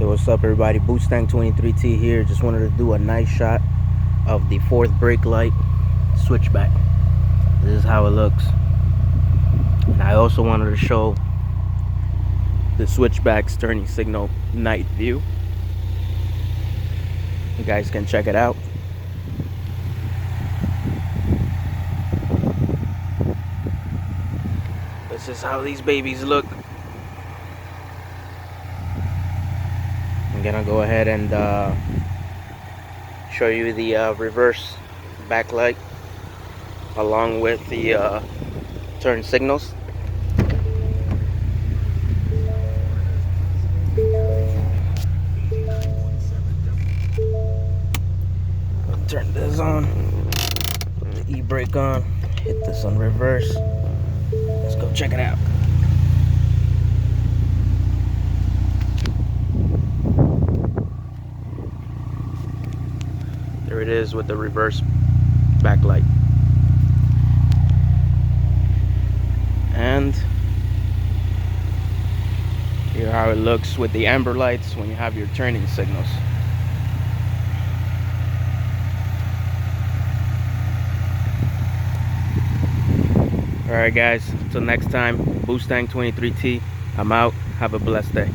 What's up everybody, Mustang 23T here. Just wanted to do a nice shot of the fourth brake light switchback. This is how it looks. And I also wanted to show the switchback's turning signal night view. You guys can check it out. This is how these babies look. I'm gonna go ahead and show you the reverse backlight along with the turn signals. Turn this on, put the e-brake on, hit this on reverse. Let's go check it out. There it is with the reverse backlight. And here how it looks with the amber lights when you have your turning signals. Alright guys, until next time, Mustang 23T, I'm out. Have a blessed day.